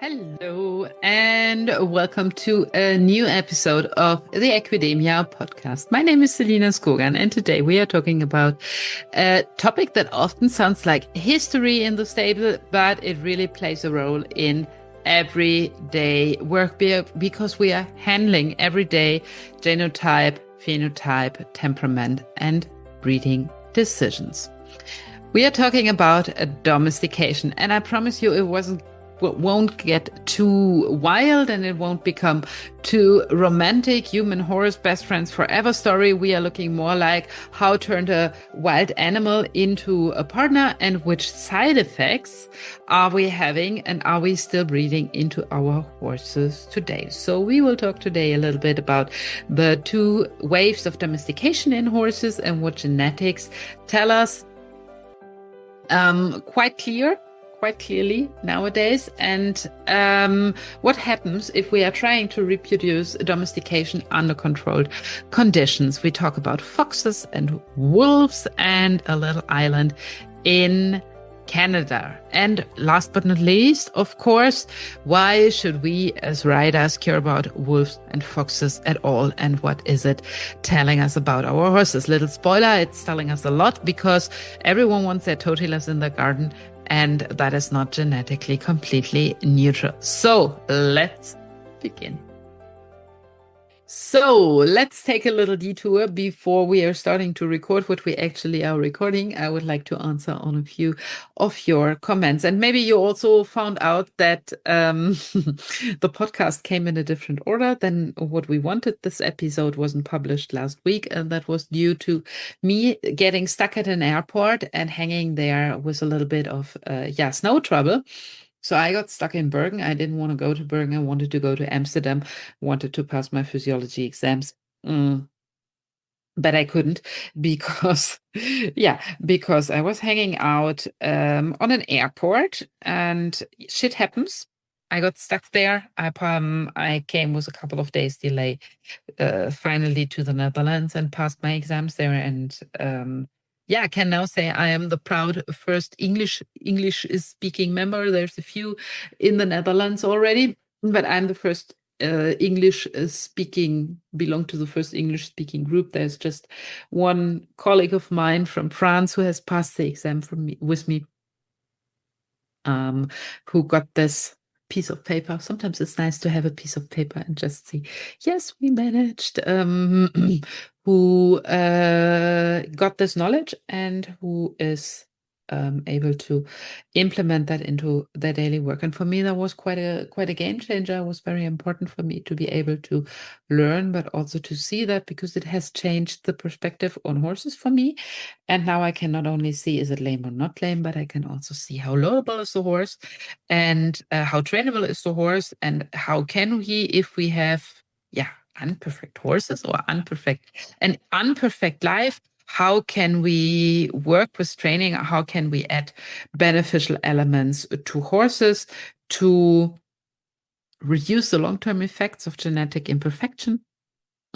Hello, and welcome to a new episode of the Academia podcast. My name is Selina Skogan, and today we are talking about a topic that often sounds like history in the stable, but it really plays a role in everyday work because we are handling everyday genotype, phenotype, temperament, and breeding decisions. We are talking about a domestication, and I promise you it won't get too wild and it won't become too romantic, human horse best friends forever story. We are looking more like how turned a wild animal into a partner and which side effects are we having and are we still breeding into our horses today. So we will talk today a little bit about the two waves of domestication in horses and what genetics tell us quite clearly nowadays, and what happens if we are trying to reproduce domestication under controlled conditions. We talk about foxes and wolves and a little island in Canada. And last but not least, of course, why should we as riders care about wolves and foxes at all? And what is it telling us about our horses? Little spoiler, it's telling us a lot because everyone wants their totilers in the garden, and that is not genetically completely neutral. So let's begin. So let's take a little detour before we are starting to record what we actually are recording. I would like to answer on a few of your comments. And maybe you also found out that the podcast came in a different order than what we wanted. This episode wasn't published last week, and that was due to me getting stuck at an airport and hanging there with a little bit of snow trouble. So I got stuck in Bergen. I didn't want to go to Bergen. I wanted to go to Amsterdam, wanted to pass my physiology exams. But I couldn't because I was hanging out on an airport and shit happens. I got stuck there. I came with a couple of days delay finally to the Netherlands and passed my exams there, and I can now say I am the proud first English speaking member. There's a few in the Netherlands already, but I'm the first belong to the first English speaking group. There's just one colleague of mine from France who has passed the exam with me, who got this piece of paper. Sometimes it's nice to have a piece of paper and just see, yes, we managed, who got this knowledge and who is able to implement that into their daily work. And for me, that was quite a game changer. It was very important for me to be able to learn, but also to see that, because it has changed the perspective on horses for me. And now I can not only see is it lame or not lame, but I can also see how loadable is the horse and how trainable is the horse, and how can we, if we have unperfect horses or an unperfect life, how can we work with training? How can we add beneficial elements to horses to reduce the long-term effects of genetic imperfection,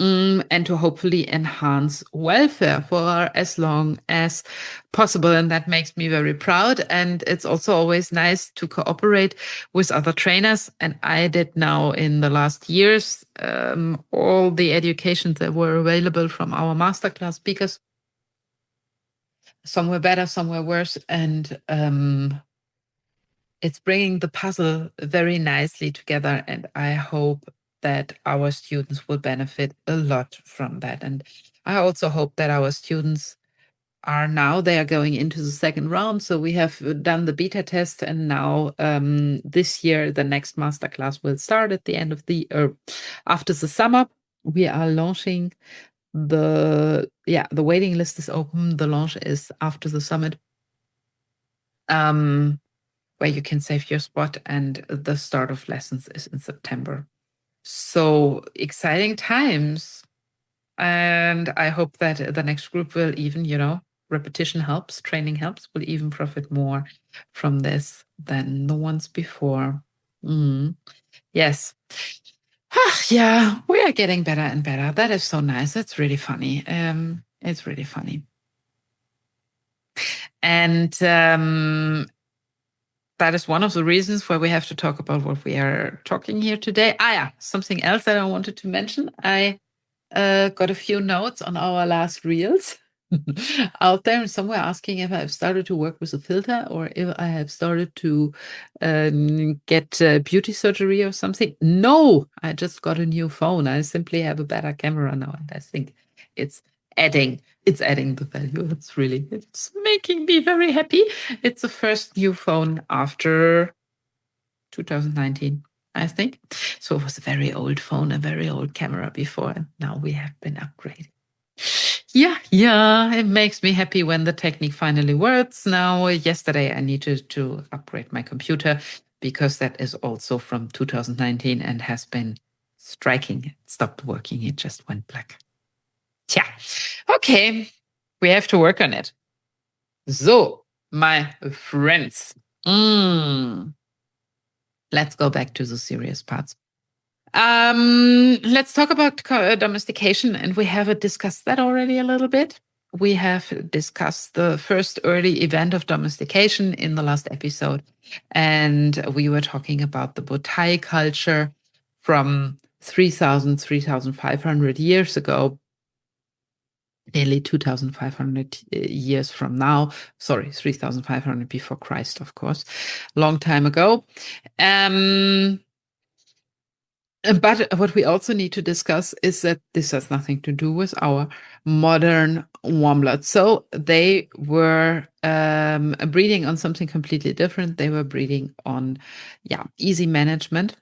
and to hopefully enhance welfare for as long as possible? And that makes me very proud. And it's also always nice to cooperate with other trainers. And I did now in the last years all the educations that were available from our masterclass speakers. Some were better, some were worse. And it's bringing the puzzle very nicely together. And I hope that our students will benefit a lot from that. And I also hope that our students they are going into the second round. So we have done the beta test, and now this year, the next masterclass will start at the end of after the summer. We are launching the waiting list is open. The launch is after the summit, where you can save your spot, and the start of lessons is in September. So exciting times. And I hope that the next group will even, repetition helps, training helps, will even profit more from this than the ones before. Yes. Yeah, we are getting better and better. That is so nice. That's really funny. It's really funny. And that is one of the reasons why we have to talk about what we are talking here today. Something else that I wanted to mention. I got a few notes on our last reels out there, and somewhere asking if I've started to work with a filter or if I have started to get beauty surgery or something. No, I just got a new phone. I simply have a better camera now, and I think it's adding the value. It's making me very happy. It's the first new phone after 2019. I think. So it was a very old phone, a very old camera before, and now we have been upgraded. Yeah, it makes me happy when the technique finally works. Now, yesterday I needed to upgrade my computer because that is also from 2019 and has been striking. It stopped working, it just went black. Okay, we have to work on it. So, my friends, let's go back to the serious parts. Let's talk about domestication, and we have discussed that already a little bit. We have discussed the first early event of domestication in the last episode, and we were talking about the Botai culture from 3,500 years ago, nearly 2,500 years from now. Sorry, 3,500 before Christ, of course, long time ago. But what we also need to discuss is that this has nothing to do with our modern warm blood. So they were breeding on something completely different. They were breeding on, easy management,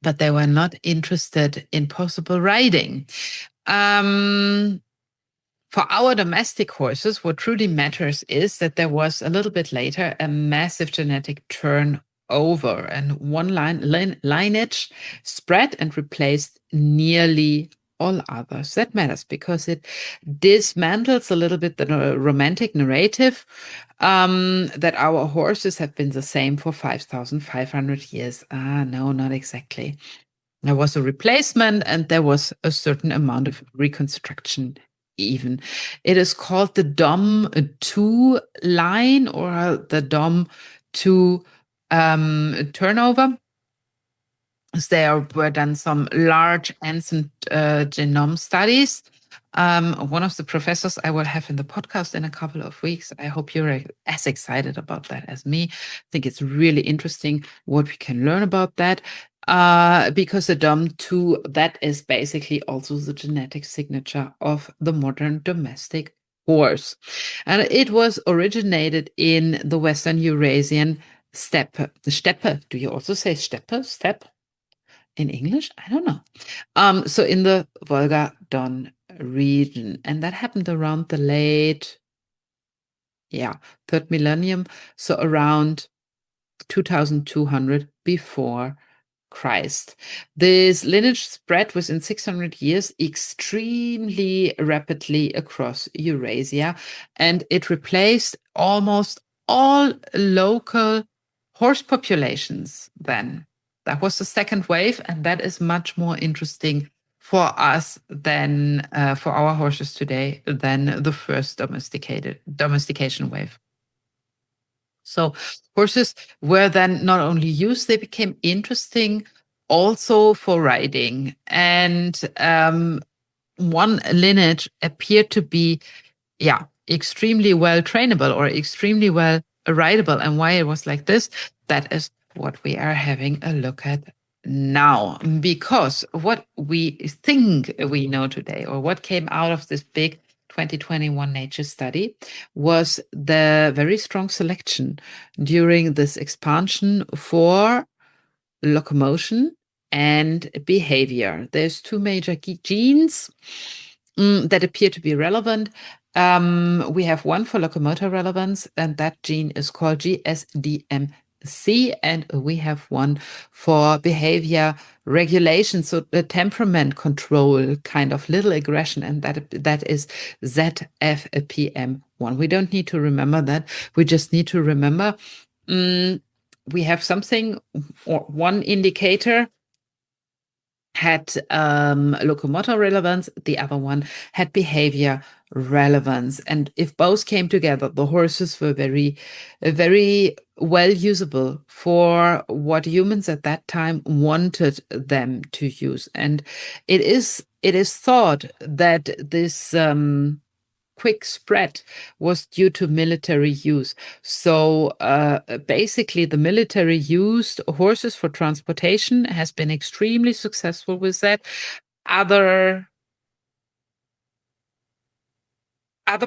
but they were not interested in possible riding. For our domestic horses, what truly matters is that there was a little bit later a massive genetic turnover, and one lineage spread and replaced nearly all others. That matters because it dismantles a little bit the romantic narrative that our horses have been the same for 5,500 years. No, not exactly. There was a replacement and there was a certain amount of reconstruction even. It is called the Dom 2 line or the Dom 2 turnover. There were done some large ancient genome studies. One of the professors I will have in the podcast in a couple of weeks. I hope you're as excited about that as me. I think it's really interesting what we can learn about that. Because the Dom2, that is basically also the genetic signature of the modern domestic horse. And it was originated in the Western Eurasian steppe. Do you also say steppe? Steppe? In English? I don't know. So in the Volga-Don region. And that happened around the late, third millennium. So around 2200 before Christ. This lineage spread within 600 years extremely rapidly across Eurasia, and it replaced almost all local horse populations then. That was the second wave, and that is much more interesting for us than for our horses today than the first domestication wave. So horses were then not only used, they became interesting also for riding. And one lineage appeared to be, extremely well trainable or extremely well rideable. And why it was like this, that is what we are having a look at now. Because what we think we know today, or what came out of this big 2021 Nature study, was the very strong selection during this expansion for locomotion and behavior. There's two major genes that appear to be relevant. We have one for locomotor relevance, and that gene is called GSDMC, and we have one for behavior regulation, so the temperament control, kind of little aggression, and that is ZFPM1. We don't need to remember that. We just need to remember we have something, or one indicator had locomotor relevance, the other one had behavior relevance. And if both came together, the horses were very, very well usable for what humans at that time wanted them to use. And it is thought that this quick spread was due to military use. So basically, the military used horses for transportation, has been extremely successful with that. Other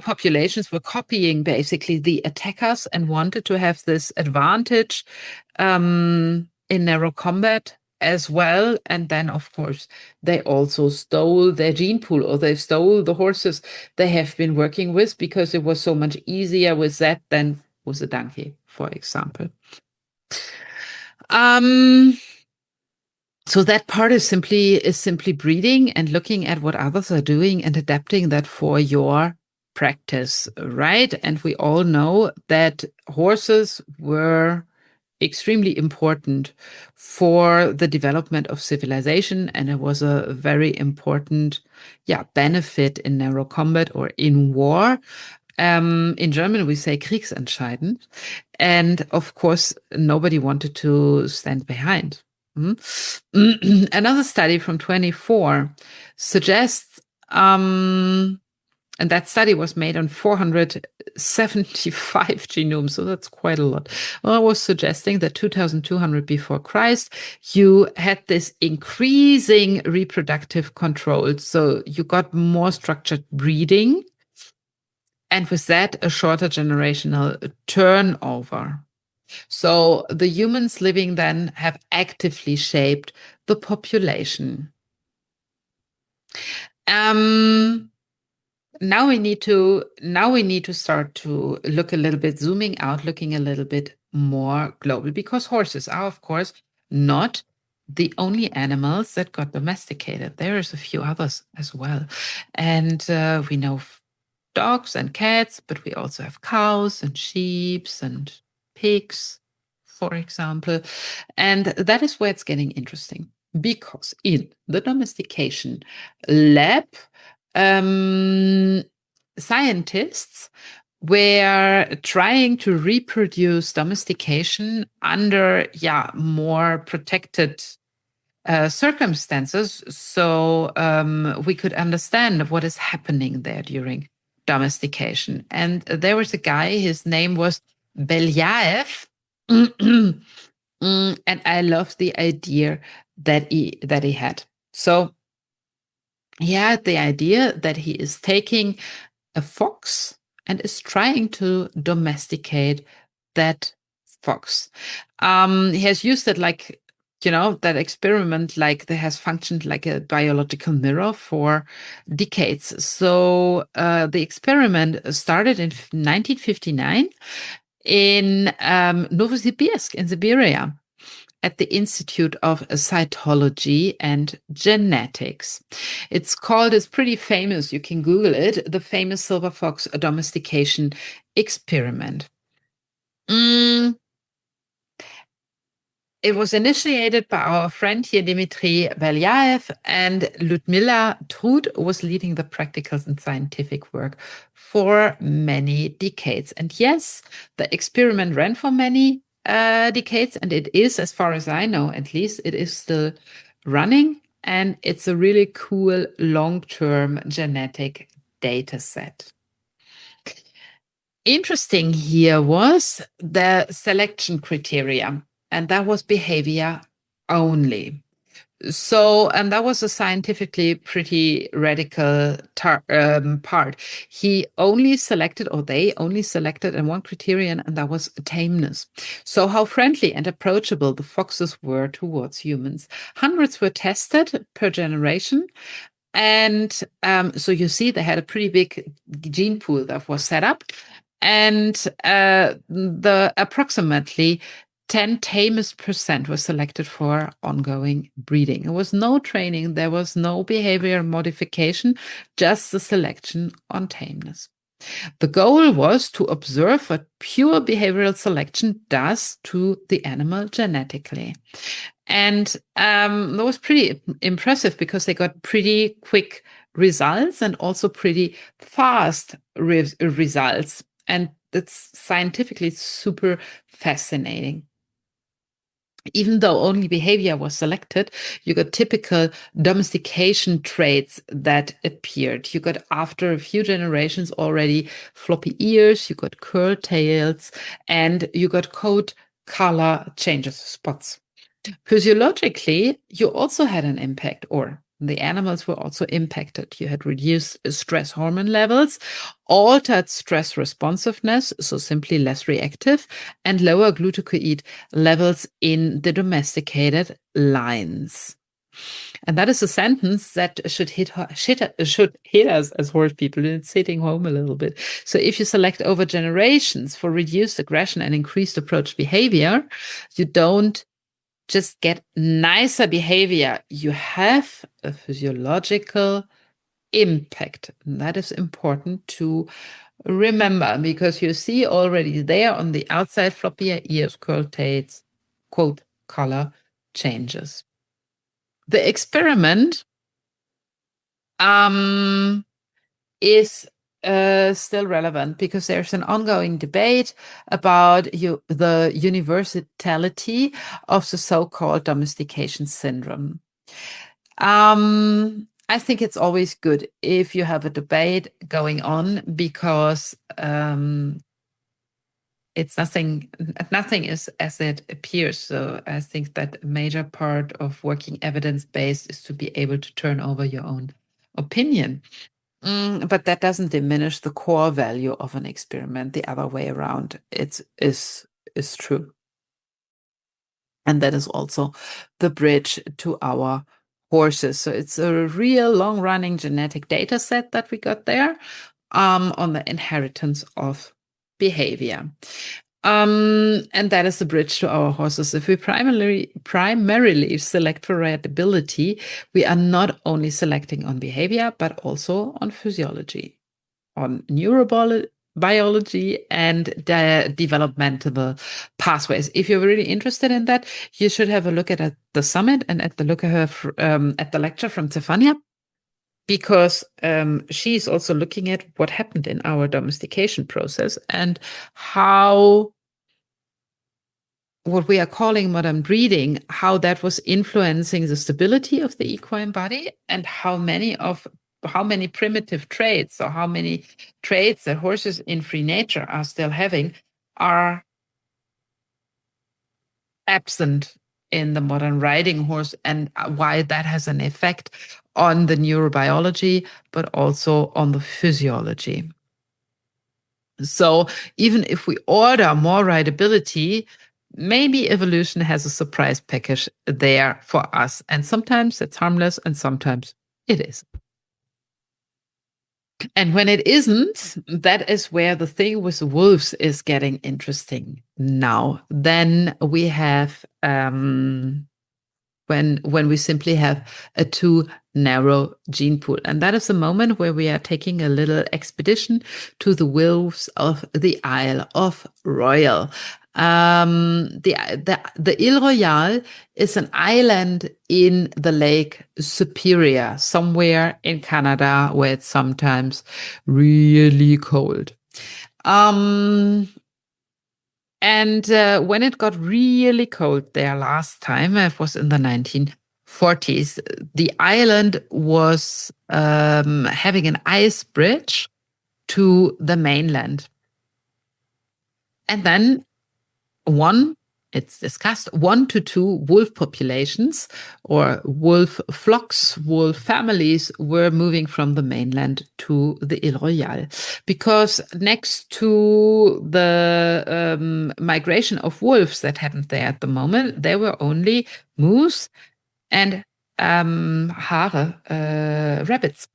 populations were copying basically the attackers and wanted to have this advantage in narrow combat as well. And then, of course, they also stole their gene pool, or they stole the horses they have been working with, because it was so much easier with that than with a donkey, for example. So that part is simply breeding and looking at what others are doing and adapting that for your practice, right? And we all know that horses were extremely important for the development of civilization, and it was a very important benefit in narrow combat or in war. In German, we say kriegsentscheidend. And of course, nobody wanted to stand behind. Another study from 24 suggests, and that study was made on 475 genomes, so that's quite a lot. Well, I was suggesting that 2200 before Christ, you had this increasing reproductive control. So you got more structured breeding, and with that, a shorter generational turnover. So the humans living then have actively shaped the population. Now we need to start to look a little bit, zooming out, looking a little bit more global, because horses are, of course, not the only animals that got domesticated. There is a few others as well. And we know dogs and cats, but we also have cows and sheep and pigs, for example. And that is where it's getting interesting, because in the domestication lab, scientists were trying to reproduce domestication under more protected circumstances, so we could understand what is happening there during domestication. And there was a guy, his name was Belyaev, and I love the idea that he had. So he had the idea that he is taking a fox and is trying to domesticate that fox. He has used it like, that experiment, like that has functioned like a biological mirror for decades. So the experiment started in 1959 in Novosibirsk in Siberia, at the Institute of Cytology and Genetics. It's pretty famous, you can Google it, the famous Silver Fox Domestication Experiment. It was initiated by our friend here, Dmitry Belyaev, and Ludmila Trud was leading the practical and scientific work for many decades. And yes, the experiment ran for many decades, and it is, as far as I know, at least, it is still running, and it's a really cool long-term genetic data set. Interesting here was the selection criteria, and that was behavior only. So, and that was a scientifically pretty radical part. He only selected, or they only selected, and one criterion, and that was tameness. So how friendly and approachable the foxes were towards humans. Hundreds were tested per generation. And so you see, they had a pretty big gene pool that was set up. And the approximately 10 tamest % was selected for ongoing breeding. There was no training, there was no behavior modification, just the selection on tameness. The goal was to observe what pure behavioral selection does to the animal genetically. And that was pretty impressive, because they got pretty quick results and also pretty fast results. And it's scientifically super fascinating. Even though only behavior was selected, you got typical domestication traits that appeared. You got, after a few generations already, floppy ears, you got curled tails, and you got coat color changes, spots. Physiologically, you also had an impact, or the animals were also impacted. You had reduced stress hormone levels, altered stress responsiveness, so simply less reactive, and lower glucocorticoid levels in the domesticated lines. And that is a sentence that should hit us as horse people. It's hitting home a little bit. So if you select over generations for reduced aggression and increased approach behavior, you don't just get nicer behavior. You have a physiological impact. And that is important to remember, because you see already there on the outside floppier ears, curled tails, coat color changes. The experiment is still relevant because there's an ongoing debate about the universality of the so-called domestication syndrome. I think it's always good if you have a debate going on, because it's nothing is as it appears. So I think that a major part of working evidence-based is to be able to turn over your own opinion. But that doesn't diminish the core value of an experiment. The other way around, it is true. And that is also the bridge to our horses. So it's a real long-running genetic data set that we got there on the inheritance of behavior. And that is the bridge to our horses. If we primarily select for rideability, we are not only selecting on behavior, but also on physiology, on neurobiology, and developmental pathways. If you're really interested in that, you should have a look at the summit and at the lecture from Stefania, because she's also looking at what happened in our domestication process and how what we are calling modern breeding, how that was influencing the stability of the equine body, and how many primitive traits, or how many traits that horses in free nature are still having, are absent in the modern riding horse, and why that has an effect on the neurobiology, but also on the physiology. So even if we order more rideability, maybe evolution has a surprise package there for us. And sometimes it's harmless and sometimes it is. And when it isn't, that is where the thing with wolves is getting interesting now. Then we have when we simply have a too narrow gene pool. And that is the moment where we are taking a little expedition to the wolves of the Isle of Royale. The Isle Royale is an island in the Lake Superior, somewhere in Canada, where it's sometimes really cold. And when it got really cold there last time, it was in the 1940s, the island was having an ice bridge to the mainland. And then it's discussed, 1 to 2 wolf populations or wolf flocks, wolf families were moving from the mainland to the Isle Royale, because next to the migration of wolves that happened there at the moment, there were only moose and hare, rabbits.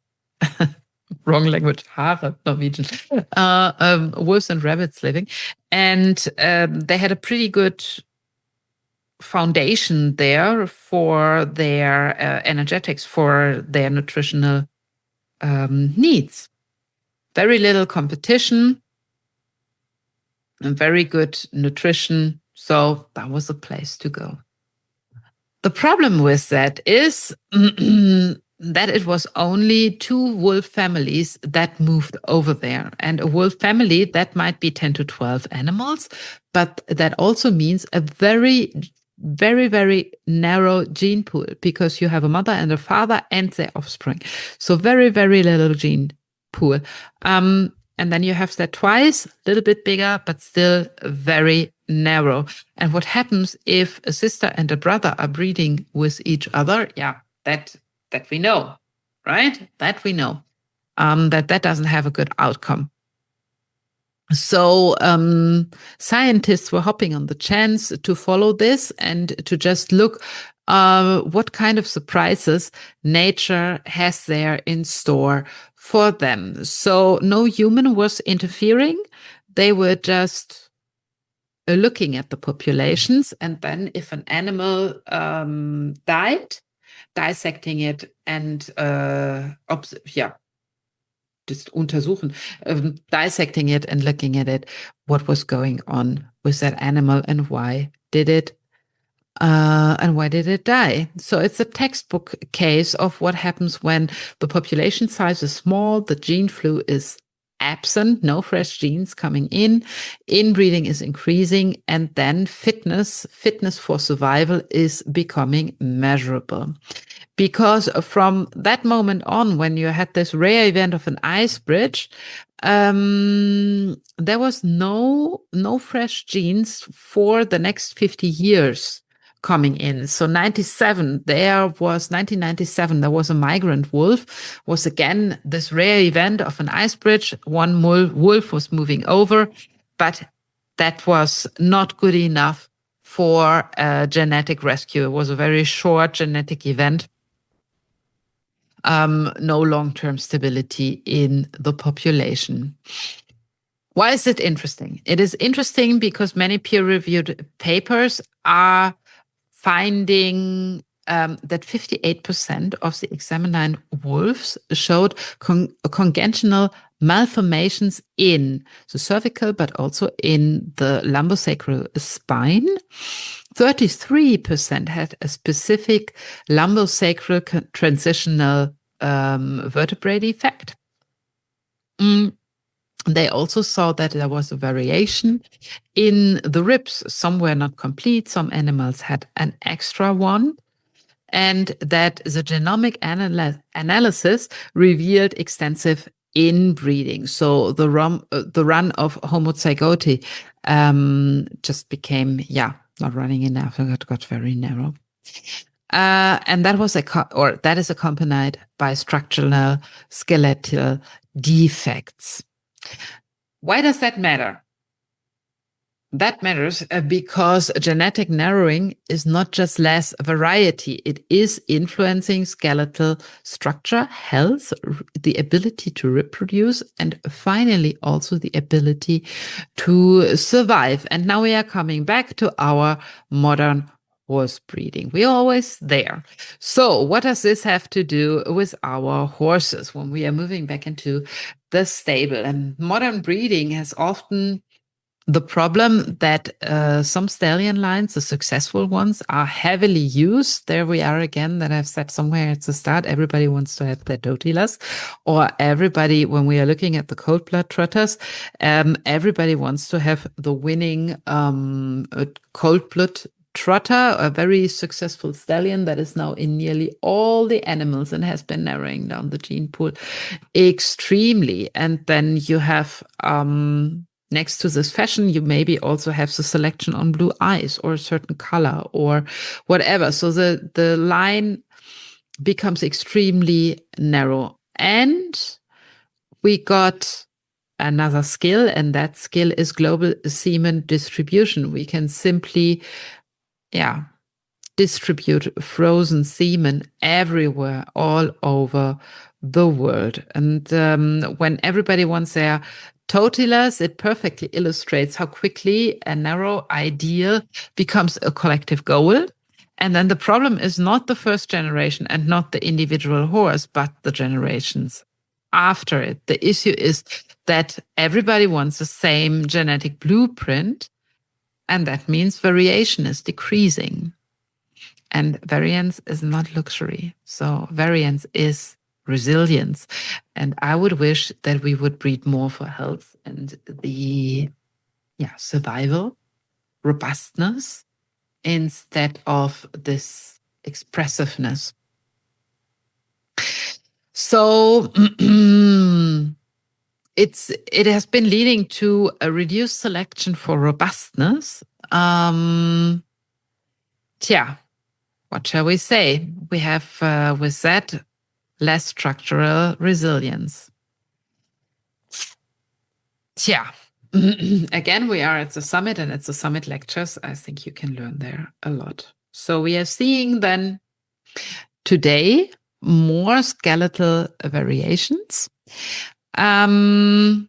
Wrong language, hare, Norwegian. Wolves and rabbits living. And they had a pretty good foundation there for their energetics, for their nutritional needs. Very little competition and very good nutrition. So that was a place to go. The problem with that is that it was only 2 wolf families that moved over there. And a wolf family, that might be 10 to 12 animals, but that also means a very, very, very narrow gene pool, because you have a mother and a father and their offspring. So very, very little gene pool. And then you have that twice, a little bit bigger, but still very narrow. And what happens if a sister and a brother are breeding with each other? Yeah, that we know, right? That we know, that doesn't have a good outcome. So scientists were hopping on the chance to follow this and to just look what kind of surprises nature has there in store for them. So no human was interfering. They were just looking at the populations, and then if an animal died, dissecting it and just untersuchen, dissecting it and looking at it, what was going on with that animal and why did it die? So it's a textbook case of what happens when the population size is small, the gene flow is absent, no fresh genes coming in, inbreeding is increasing, and then fitness for survival is becoming measurable. Because from that moment on, when you had this rare event of an ice bridge, there was no fresh genes for the next 50 years coming in. So 1997, there was a migrant wolf, was again this rare event of an ice bridge. One wolf was moving over, but that was not good enough for a genetic rescue. It was a very short genetic event. No long-term stability in the population. Why is it interesting? It is interesting because many peer-reviewed papers are finding that 58% of the examined wolves showed congenital malformations in the cervical, but also in the lumbosacral spine. 33% had a specific lumbosacral transitional vertebrae defect. They also saw that there was a variation in the ribs. Some were not complete. Some animals had an extra one. And that the genomic analysis revealed extensive inbreeding. So the run of homozygote just became, not running enough. It got very narrow. And that was that is accompanied by structural skeletal defects. Why does that matter? That matters because genetic narrowing is not just less variety. It is influencing skeletal structure, health, the ability to reproduce, and finally also the ability to survive. And now we are coming back to our modern horse breeding. We're always there. So what does this have to do with our horses when we are moving back into the stable? And modern breeding has often the problem that some stallion lines, the successful ones, are heavily used. There we are again, that I've said somewhere at the start, everybody wants to have their totilas, or everybody, when we are looking at the cold blood trotters, everybody wants to have the winning cold blood trotter, a very successful stallion that is now in nearly all the animals and has been narrowing down the gene pool extremely. And then you have next to this fashion, you maybe also have the selection on blue eyes or a certain color or whatever. So the line becomes extremely narrow. And we got another skill, and that skill is global semen distribution. We can simply, distribute frozen semen everywhere, all over the world. And when everybody wants their totilas, it perfectly illustrates how quickly a narrow ideal becomes a collective goal. And then the problem is not the first generation and not the individual horse, but the generations after it. The issue is that everybody wants the same genetic blueprint, and that means variation is decreasing. And variance is not luxury. So variance is resilience. And I would wish that we would breed more for health and the survival, robustness, instead of this expressiveness. So it has been leading to a reduced selection for robustness. What shall we say? We have, with that, less structural resilience. Again, we are at the summit, and at the summit lectures, I think you can learn there a lot. So we are seeing then today more skeletal variations. Neck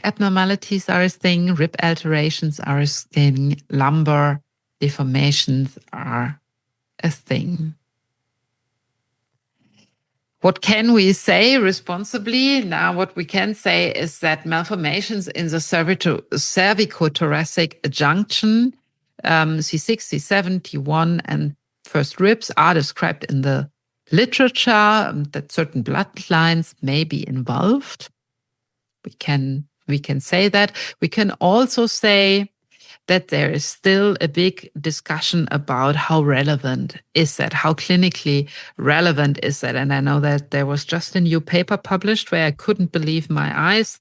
abnormalities are a thing, rib alterations are a thing, lumbar deformations are a thing. What can we say responsibly? Now, what we can say is that malformations in the cervicothoracic junction, C6, C7, T1, and first ribs are described in the literature, that certain bloodlines may be involved. We can say that. We can also say that there is still a big discussion about how relevant is that, how clinically relevant is that. And I know that there was just a new paper published where I couldn't believe my eyes,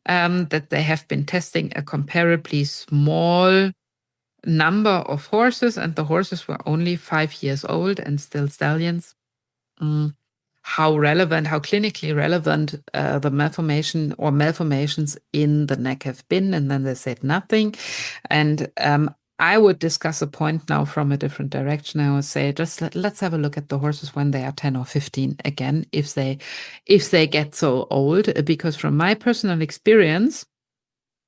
that they have been testing a comparably small number of horses, and the horses were only 5 years old and still stallions. How relevant, how clinically relevant the malformation or malformations in the neck have been. And then they said nothing. And I would discuss a point now from a different direction. I would say, just let's have a look at the horses when they are 10 or 15 again, if they get so old, because from my personal experience,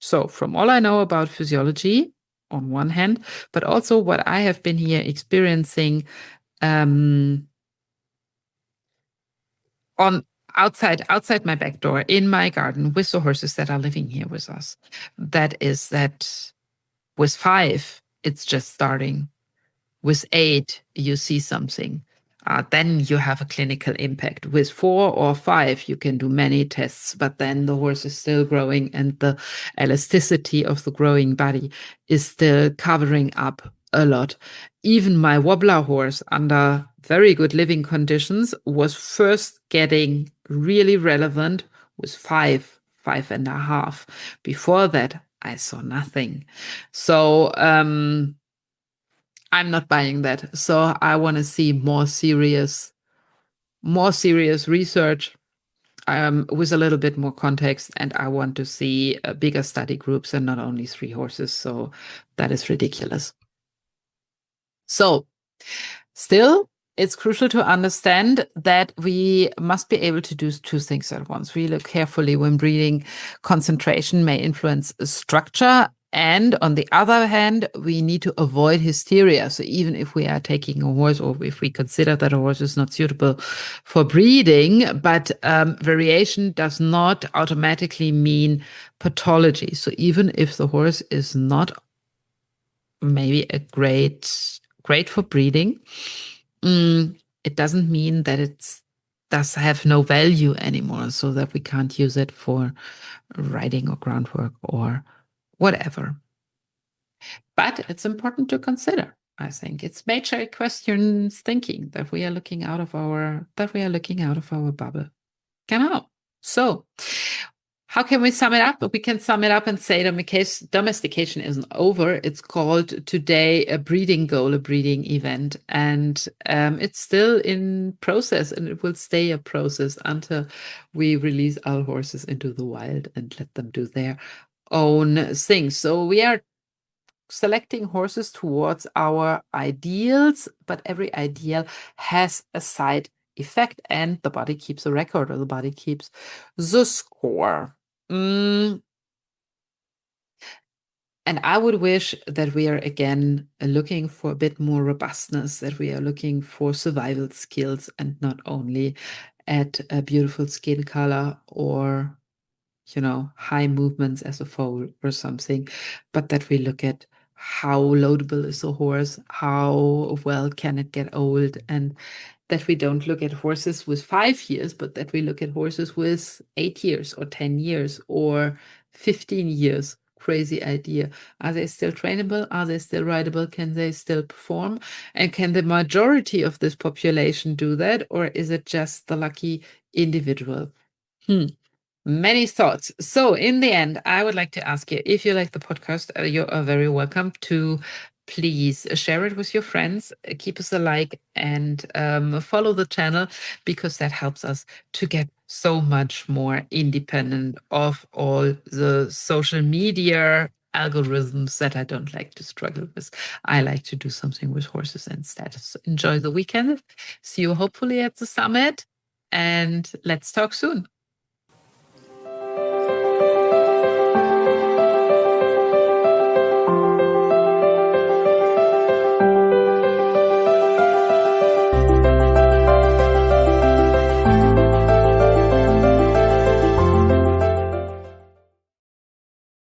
so from all I know about physiology on one hand, but also what I have been here experiencing on outside my back door in my garden with the horses that are living here with us, that is that with 5 it's just starting, with 8 you see something, then you have a clinical impact. With 4 or 5 you can do many tests, but then the horse is still growing and the elasticity of the growing body is still covering up a lot. Even my wobbler horse, under very good living conditions, was first getting really relevant with 5.5. Before that, I saw nothing. So I'm not buying that. So I want to see more serious research with a little bit more context, and I want to see bigger study groups and not only 3 horses. So that is ridiculous. So still, it's crucial to understand that we must be able to do 2 things at once. We look carefully when breeding. Concentration may influence structure. And on the other hand, we need to avoid hysteria. So even if we are taking a horse, or if we consider that a horse is not suitable for breeding, but variation does not automatically mean pathology. So even if the horse is not maybe a great for breeding, it doesn't mean that it does have no value anymore, so that we can't use it for riding or groundwork or whatever. But it's important to consider. I think it's major questions thinking that we are looking out of our bubble. Come on. So how can we sum it up? We can sum it up and say domestication isn't over. It's called today a breeding goal, a breeding event. And it's still in process, and it will stay a process until we release our horses into the wild and let them do their own thing. So we are selecting horses towards our ideals, but every ideal has a side effect, and the body keeps a record, or the body keeps the score. And I would wish that we are again looking for a bit more robustness, that we are looking for survival skills and not only at a beautiful skin color or, high movements as a foal or something, but that we look at how loadable is a horse, how well can it get old, and that we don't look at horses with 5 years, but that we look at horses with 8 years or 10 years or 15 years. Crazy idea. Are they still trainable? Are they still rideable? Can they still perform? And can the majority of this population do that? Or is it just the lucky individual? Many thoughts. So, in the end, I would like to ask you, if you like the podcast, you are very welcome to please share it with your friends, keep us a like, and follow the channel, because that helps us to get so much more independent of all the social media algorithms that I don't like to struggle with. I like to do something with horses instead. So enjoy the weekend. See you hopefully at the summit, and let's talk soon.